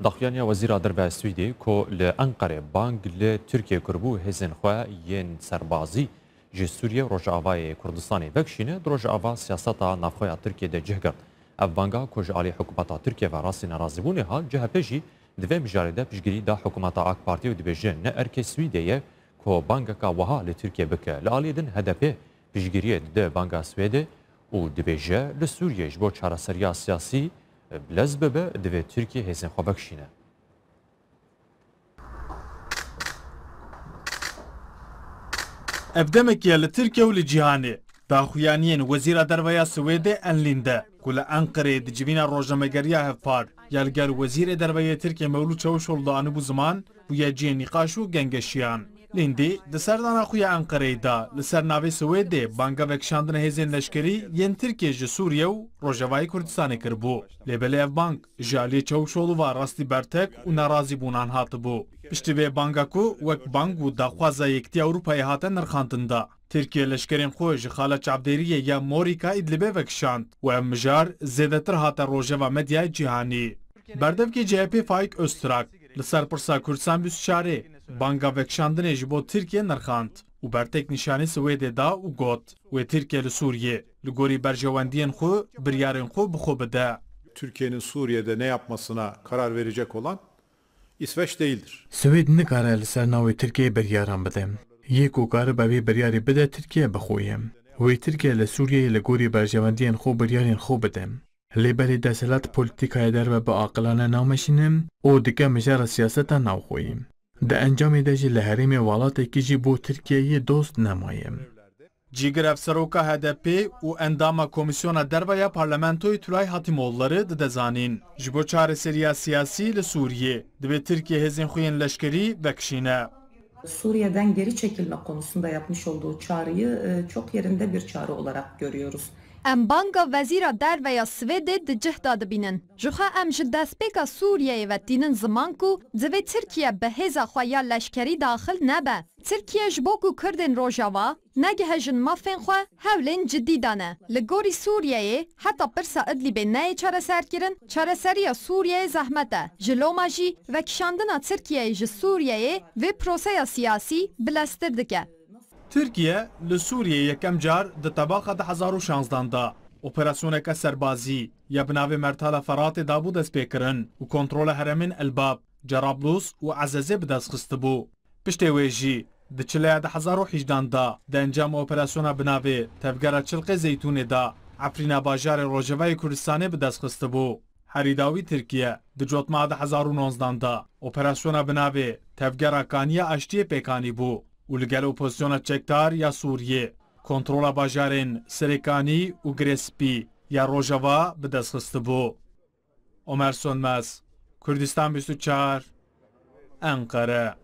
داخویانی وزیر دربه سویدی که لأنقره بانگ لترکیه کربو هزین خواه ین سربازی جه سوریه روژ آوای کردستانی بکشینه روژ آوا سیاستا نافخواه ترکیه ده جه گرد. اف بانگا کج علی حکومتا ترکیه و راسی نرازبونه ها جه پیجی دوی مجارده پیشگیری دا حکومتا آک پارتی و دبیجه نه ارک سویدیه که بانگا که وها لترکیه بکه لعالیدن هدفه پیشگیری ده بانگا سویده و دبیجه لسوریه جبو چارەسەریya سیاسی بلز ببه دوی ترکیه هزین خواه بکشینه. افدمكيا لتركيا ولجيهاني داخويانيين وزير دربايا سويدي انلينده كل انقره دجبينا روجنامهگريا هفار يالگل وزير دربايا تركيا مولود چاوشولدا انبو زمان ويا جي نقاشو گنگشيان لیندی دسردان خویا انقره دا لسر ناوی سویده بانگا وکشاندن هزین لشکری ین ترکیه جه سوریه و روژاوای کردستان کربو. لیبلی اف بانگ جالی چوشولو و راستی برتک و نرازی بونان هات بو. پشتی بانگا کو وک بانگ و داخوازا یکتی اوروپای هات نرخاندن دا. ترکیه لشکرین خوش خالد عبدیریه یا موریکا ادلبه وکشاند و امجار زیدتر هات روژاوا مدیای جهانی. بردف کی جهپی فایک استراک لسر پرسا کردستان بیسچاره بانگا وکشاندن جبو ترکیه نرخاند و برتک نشانی سویده دا و گوت و ترکیه لسوریه لگوری برجواندین خو biryarın خو بخو bede. Türkiye'nin Suriye'de ne yapmasına karar verecek olan İsveç değildir. Swêd nikare li ser navê Tirkiye biryaran bide. Yê ku karib evê biryarê bide Tirkiye bixuye. Wê Tirkiye li Sûriyeyê li gorî berjewendiyên xwe biryarên xwe bide. Lêberê deselat polîtîkaya derve bi aqilane nameşîne û dike mijara siyaseta navxweyî. Di encamê de jî li herêmê welatekî jî bo Tirkiyeyê dost nemaye. Cîgir Efseroka HDP û endama Komisyona Derveya Parlamentoyê Tülay Hatimoğulları didezanîn. Ji bo çareseriya siyasî li Sûriyê divê Tirkiye hêzên xwe yên leşkerî vekişîne. Suriye'den geri çekilme konusunda yapmış olduğu çağrıyı çok yerinde bir çağrı olarak görüyoruz. Em banga vezîra derveya Swêdê di cih da dibînin. Ji xwe em ji destpêka Sûriyeyê vetînin ziman ku divê Tirkiye bi hêza xwe ya leşkerî daxil nebe. Tirkiye ji bo ku Kurdên Rojava negihe jin mafên xwe hewlên cidî dane. Li gorî Sûriyeyê heta pirsa Idlibê neyê çareserkirin, çareseriya Sûriyeyê zehmet e. Ji loma jî vekişandina Tirkiyeyê ji Sûriyeyê vê proseya siyasî bileztir dike. Türkiye li Sûriyê yekem car di tebaxa 2016 da operasyoneka serbazî ya bi navê Mertala Feratê dabû destpêkirin û kontrola heremên Elbab, Cerablus û Ezezê bi dest xistibû. Piştê wê jî di çileya 2018 da di encama operasyona bi navê Tevgera Çilqê Zeytûnê da Efrîna bajarê Rojavayê Kurdistanê bi dest xistibû. Herî dawî Tirkiye di cotmeya 2019 da operasyona bi navê Tevgera Kaniya Aştiyê pêkanî bû. û li gel opozisyona çekdar ya Sûriyê kontrola bajarên Serêkanî û Girêspî ya Rojava bi dest xistibû. Omer Sönmez, Kurdistan 24, Ankara.